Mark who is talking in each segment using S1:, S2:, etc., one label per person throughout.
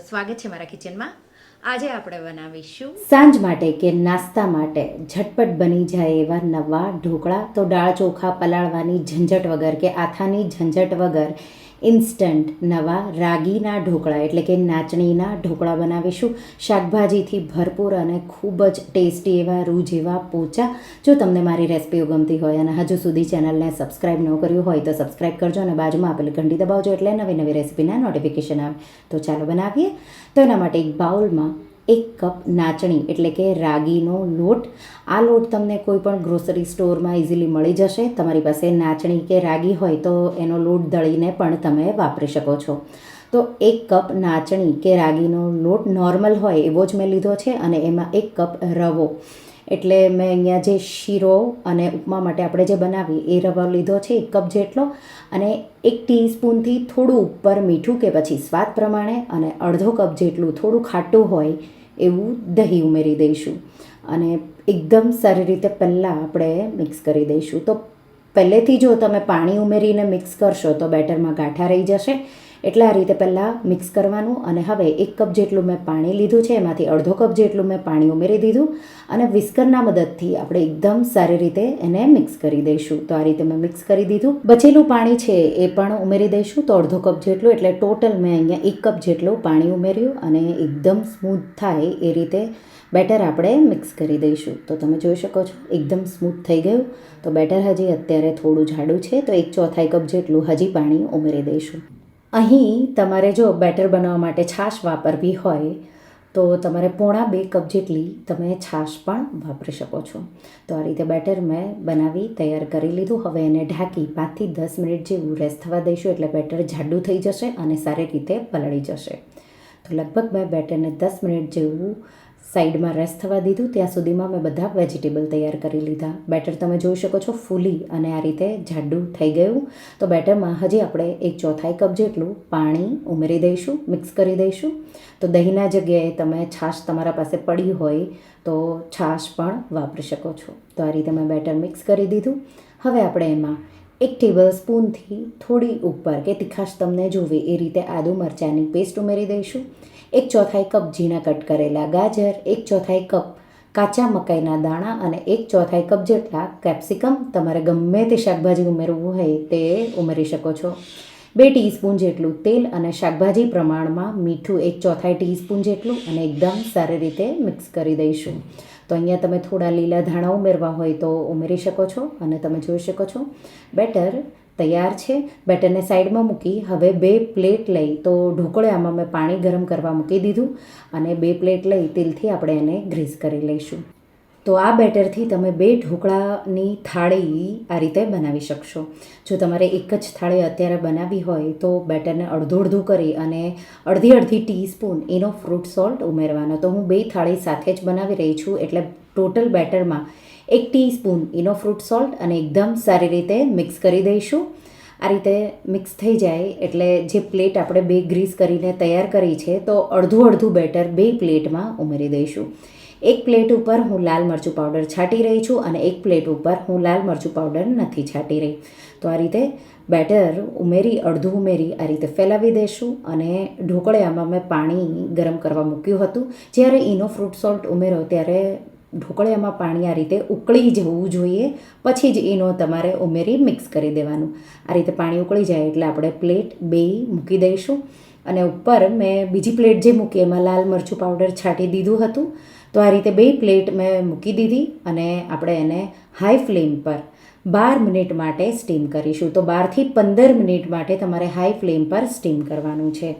S1: સ્વાગત છે મારા કિચનમાં. આજે આપણે બનાવીશું
S2: સાંજ માટે કે નાસ્તા માટે ઝટપટ બની જાય એવા નવા ઢોકળા. તો દાળ ચોખા પલાળવાની ઝંઝટ વગર કે આથાની ઝંઝટ વગર ઇન્સ્ટન્ટ નવા રાગીના ઢોકળા એટલે કે નાચણીના ઢોકળા બનાવીશું. શાકભાજીથી ભરપૂર અને ખૂબ જ ટેસ્ટી એવા રૂ જેવા પોચા. જો તમને મારી રેસિપીઓ ગમતી હોય અને હજુ સુધી ચેનલને સબસ્ક્રાઈબ ન કર્યું હોય તો સબસ્ક્રાઈબ કરજો અને બાજુમાં આપેલી ઘંટી દબાવજો એટલે નવી નવી રેસિપીના નોટિફિકેશન આવે. તો ચાલો બનાવીએ. તો એના માટે એક બાઉલમાં 1 કપ નાચણી એટલે કે રાગીનો લોટ. આ લોટ તમને કોઈ પણ ગ્રોસરી સ્ટોરમાં ઇઝીલી મળી જશે. તમારી પાસે નાચણી કે રાગી હોય તો એનો લોટ દળીને પણ તમે વાપરી શકો છો. તો 1 કપ નાચણી કે રાગીનો લોટ નોર્મલ હોય એવો જ મેં લીધો છે અને એમાં 1 કપ રવો એટલે મેં અહીંયા જે શીરો અને ઉપમા માટે આપણે જે બનાવીએ એ રવો લીધો છે 1 કપ જેટલો. અને 1 ટીસ્પૂનથી થોડું ઉપર મીઠું કે પછી સ્વાદ પ્રમાણે અને અડધો કપ જેટલું થોડું ખાટું હોય એવું દહીં ઉમેરી દઈશું અને એકદમ સારી રીતે પહેલાં આપણે મિક્સ કરી દઈશું. તો પહેલેથી જો તમે પાણી ઉમેરીને મિક્સ કરશો તો બેટરમાં ગાંઠા રહી જશે. એટલે આ રીતે પહેલાં મિક્સ કરવાનું. અને હવે 1 કપ જેટલું મેં પાણી લીધું છે, એમાંથી અડધો કપ જેટલું મેં પાણી ઉમેરી દીધું અને વિસ્કરના મદદથી આપણે એકદમ સારી રીતે એને મિક્સ કરી દઈશું. તો આ રીતે મેં મિક્સ કરી દીધું. બચેલું પાણી છે એ પણ ઉમેરી દઈશું તો અડધો કપ જેટલું, એટલે ટોટલ મેં અહીંયા 1 કપ જેટલું પાણી ઉમેર્યું અને એકદમ સ્મૂથ થાય એ રીતે બેટર આપણે મિક્સ કરી દઈશું. તો તમે જોઈ શકો છો એકદમ સ્મૂથ થઈ ગયું. તો બેટર હજી અત્યારે થોડું જાડું છે તો 1/4 કપ જેટલું હજી પાણી ઉમેરી દઈશું. અહીં તમારે જો બેટર બનાવવા માટે છાશ વાપરવી હોય તો તમારે 1.5 કપ જેટલી તમે છાશ પણ વાપરી શકો છો. તો આ રીતે બેટર મેં બનાવી તૈયાર કરી લીધું. હવે એને ઢાંકી 5 થી 10 મિનિટ જેવું રેસ્ટ થવા દઈશું એટલે બેટર જાડું થઈ જશે અને સારી રીતે પલળી જશે. તો લગભગ મેં બેટરને 10 મિનિટ જેવું સાઈડમાં રેસ્ટ થવા દીધું. ત્યાં સુધીમાં મેં બધા વેજીટેબલ તૈયાર કરી લીધા. બેટર તમે જોઈ શકો છો ફૂલી અને આ રીતે જાડું થઈ ગયું. તો બેટરમાં હજી આપણે 1/4 કપ જેટલું પાણી ઉમેરી દઈશું, મિક્સ કરી દઈશું. તો દહીંના જગ્યાએ તમે છાશ તમારા પાસે પડી હોય તો છાશ પણ વાપરી શકો છો. તો આ રીતે મેં બેટર મિક્સ કરી દીધું. હવે આપણે એમાં 1 ટેબલ સ્પૂનથી થોડી ઉપર કે તીખાશ તમને જોવે એ રીતે આદુ મરચાંની પેસ્ટ ઉમેરી દઈશું. 1/4 કપ ઝીણા કટ કરેલા ગાજર, 1/4 કપ કાચા મકાઈના દાણા અને 1/4 કપ જેટલા કેપ્સિકમ. તમારે ગમે તે શાકભાજી ઉમેરવું હોય તે ઉમેરી શકો છો. 2 ટીસ્પૂન જેટલું તેલ અને શાકભાજી પ્રમાણમાં મીઠું 1/4 ટીસ્પૂન જેટલું અને એકદમ સારી રીતે મિક્સ કરી દઈશું. તો અહીંયા તમે થોડા લીલા ધાણા ઉમેરવા હોય તો ઉમેરી શકો છો અને તમે જોઈ શકો છો બેટર તૈયાર છે. બેટરને સાઈડમાં મૂકી હવે 2 પ્લેટ લઈ તો ઢોકળામાં મેં પાણી ગરમ કરવા મૂકી દીધું અને 2 પ્લેટ લઈ તેલથી આપણે એને ગ્રીસ કરી લઈશું. તો આ બેટરથી તમે 2 ઢોકળાની થાળી આ રીતે બનાવી શકશો. જો તમારે એક જ થાળી અત્યારે બનાવવી હોય તો બેટરને અડધું કરી અને અડધી ટીસ્પૂન એનો ફ્રૂટ સોલ્ટ ઉમેરવાનો. તો હું 2 થાળી સાથે જ બનાવી રહી છું એટલે ટોટલ બેટરમાં 1 ટીસ્પૂન એનો ફ્રૂટ સોલ્ટ અને એકદમ સારી રીતે મિક્સ કરી દઈશું. આ રીતે મિક્સ થઈ જાય એટલે જે પ્લેટ આપણે 2 ગ્રીસ કરીને તૈયાર કરી છે તો અડધું બેટર 2 પ્લેટમાં ઉમેરી દઈશું. 1 પ્લેટ ઉપર હું લાલ મરચું પાવડર છાંટી રહી છું અને 1 પ્લેટ ઉપર હું લાલ મરચું પાવડર નથી છાંટી રહી. તો આ રીતે બેટર અડધું ઉમેરી આ રીતે ફેલાવી દઈશું. અને ઢોકળિયામાં મેં પાણી ગરમ કરવા મૂક્યું હતું. જ્યારે એનો ફ્રૂટ સોલ્ટ ઉમેરો ત્યારે ઢોકળિયામાં પાણી આ રીતે ઉકળી જવું જોઈએ, પછી જ એનો તમારે ઉમેરી મિક્સ કરી દેવાનું. આ રીતે પાણી ઉકળી જાય એટલે આપણે પ્લેટ 2 મૂકી દઈશું અને ઉપર મેં બીજી પ્લેટ જે મૂકી એમાં લાલ મરચું પાવડર છાંટી દીધું હતું. તો આ રીતે 2 પ્લેટ મેં મૂકી દીધી અને આપણે એને હાઈ ફ્લેમ પર 12 મિનિટ માટે સ્ટીમ કરીશું. તો 12 થી 15 મિનિટ માટે તમારે હાઈ ફ્લેમ પર સ્ટીમ કરવાનું છે.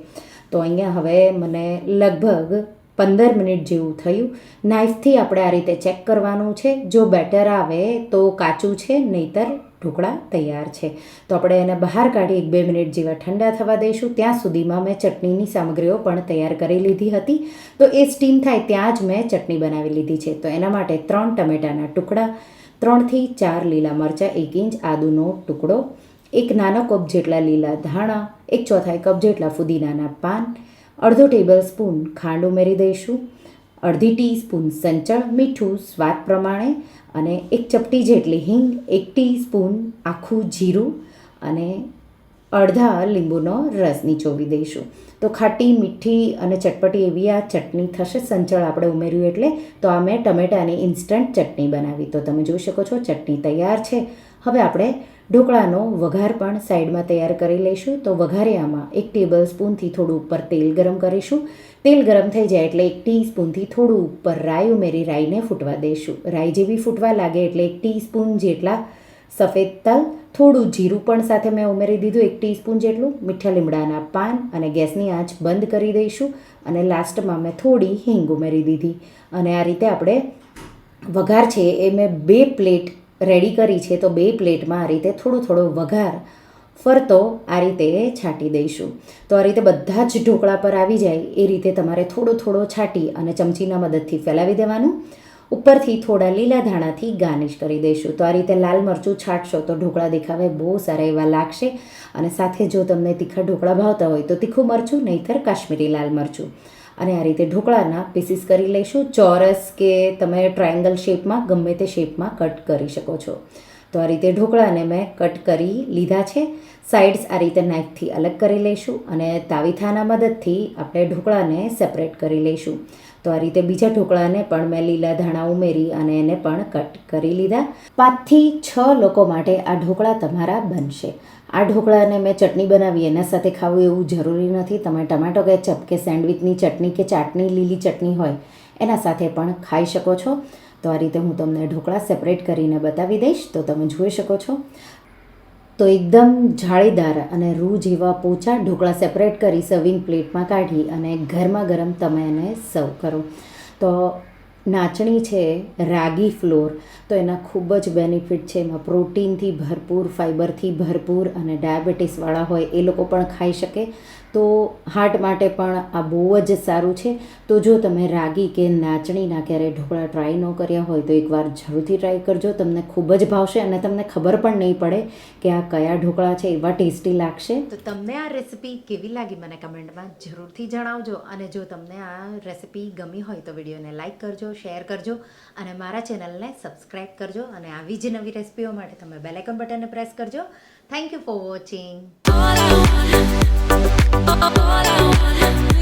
S2: તો અહીંયા હવે મને લગભગ 15 મિનિટ જેવું થયું. નાઇફથી આપણે આ રીતે ચેક કરવાનું છે. જો બેટર આવે તો કાચું છે, નહીંતર ઢોકળા તૈયાર છે. તો આપણે એને બહાર કાઢી 1-2 મિનિટ જેવા ઠંડા થવા દઈશું. ત્યાં સુધીમાં મેં ચટણીની સામગ્રીઓ પણ તૈયાર કરી લીધી હતી. તો એ સ્ટીમ થાય ત્યાં જ મેં ચટણી બનાવી લીધી છે. તો એના માટે 3 ટમેટાના ટુકડા, 3 થી 4 લીલા મરચાં, 1 ઇંચ આદુનો ટુકડો, 1 નાનો કપ જેટલા લીલા ધાણા, 1/4 કપ જેટલા ફુદીનાના પાન, અડધો ટેબલ સ્પૂન ખાંડ ઉમેરી દઈશું, અડધી ટીસ્પૂન સંચળ, મીઠું સ્વાદ પ્રમાણે અને 1 ચપટી જેટલી હિંગ, 1 ટીસ્પૂન આખું જીરું અને અડધા લીંબુનો રસ નીચોવી દઈશું. તો ખાટી મીઠી અને ચટપટી એવી આ ચટણી થશે. સંચળ આપણે ઉમેર્યું એટલે. તો આ મેં ટમેટાની ઇન્સ્ટન્ટ ચટણી બનાવી. તો તમે જોઈ શકો છો ચટણી તૈયાર છે. હવે આપણે ઢોકળાનો વઘાર પણ સાઈડમાં તૈયાર કરી લઈશું. તો વઘારિયામાં 1 ટેબલ સ્પૂનથી થોડું ઉપર તેલ ગરમ કરીશું. તેલ ગરમ થઈ જાય એટલે 1 ટીસ્પૂનથી થોડું ઉપર રાઈ ઉમેરી રાઈને ફૂટવા દઈશું. રાઈ જેવી ફૂટવા લાગે એટલે 1 ટીસ્પૂન જેટલા સફેદ તલ, થોડું જીરું પણ સાથે મેં ઉમેરી દીધું 1 ટીસ્પૂન જેટલું, મીઠા લીમડાના પાન અને ગેસની આંચ બંધ કરી દઈશું. અને લાસ્ટમાં મેં થોડી હિંગ ઉમેરી દીધી. અને આ રીતે આપણે વઘાર છે એ મેં 2 પ્લેટ રેડી કરી છે. તો 2 પ્લેટમાં આ રીતે થોડો વઘાર ફરતો આ રીતે છાંટી દઈશું. તો આ રીતે બધા જ ઢોકળા પર આવી જાય એ રીતે તમારે થોડો છાંટી અને ચમચીના મદદથી ફેલાવી દેવાનું. ઉપરથી થોડા લીલા ધાણાથી ગાર્નિશ કરી દઈશું. તો આ રીતે લાલ મરચું છાંટશો તો ઢોકળા દેખાવે બહુ સારા એવા લાગશે. અને સાથે જો તમને તીખા ઢોકળા ભાવતા હોય તો તીખું મરચું, નહીંતર કાશ્મીરી લાલ મરચું. અને આ રીતે ઢોકળાના પીસીસ કરી લઈશું. ચોરસ કે તમે ટ્રાયેંગલ શેપમાં ગમે તે શેપમાં કટ કરી શકો છો. તો આ રીતે ઢોકળાને મેં કટ કરી લીધા છે. સાઇડ્સ આ રીતે નાઇફથી અલગ કરી લઈશું અને તાવીથાના મદદથી આપણે ઢોકળાને સેપરેટ કરી લઈશું. તો આ રીતે બીજા ઢોકળાને પણ મેં લીલા ધાણા ઉમેરી અને એને પણ કટ કરી લીધા. 5 થી 6 લોકો માટે આ ઢોકળા તમારા બનશે. આ ઢોકળાને મેં ચટણી બનાવી એના સાથે ખાવું એવું જરૂરી નથી. તમે ટમાટો કેચઅપ કે સેન્ડવિચની ચટણી કે ચાટની લીલી ચટણી હોય એના સાથે પણ ખાઈ શકો છો. તો આ રીતે હું તમને ઢોકળા સેપરેટ કરીને બતાવી દઈશ. તો તમે જોઈ શકો છો. તો એકદમ જાળીદાર અને રૂ જેવા પોચા ઢોકળા સેપરેટ કરી સર્વિંગ પ્લેટમાં કાઢી અને ગરમા ગરમ તમે એને સર્વ કરો. તો નાચણી છે રાગી ફ્લોર, તો એના ખૂબ જ બેનિફિટ છે. એમાં પ્રોટીનથી ભરપૂર, ફાઇબરથી ભરપૂર અને ડાયાબિટીસવાળા હોય એ લોકો પણ ખાઈ શકે. તો હાર્ટ માટે પણ આ બહુ જ સારું છે. તો જો તમે રાગી કે નાચણીના ક્યારેય ઢોકળા ટ્રાય ન કર્યા હોય તો એકવાર જરૂરથી ટ્રાય કરજો. તમને ખૂબ જ ભાવશે અને તમને ખબર પણ નહીં પડે કે આ કયા ઢોકળા છે. એવા ટેસ્ટી લાગશે.
S1: તો તમને આ રેસિપી કેવી લાગી મને કમેન્ટમાં જરૂરથી જણાવજો. અને જો તમને આ રેસિપી ગમી હોય તો વિડીયોને લાઇક કરજો, શેર કરજો અને મારા ચેનલને સબસ્ક્રાઈબ કરજો. અને આવી જ નવી રેસિપીઓ માટે તમે બેલ આઇકન બટનને પ્રેસ કરજો. Thank you for watching.
S3: All I want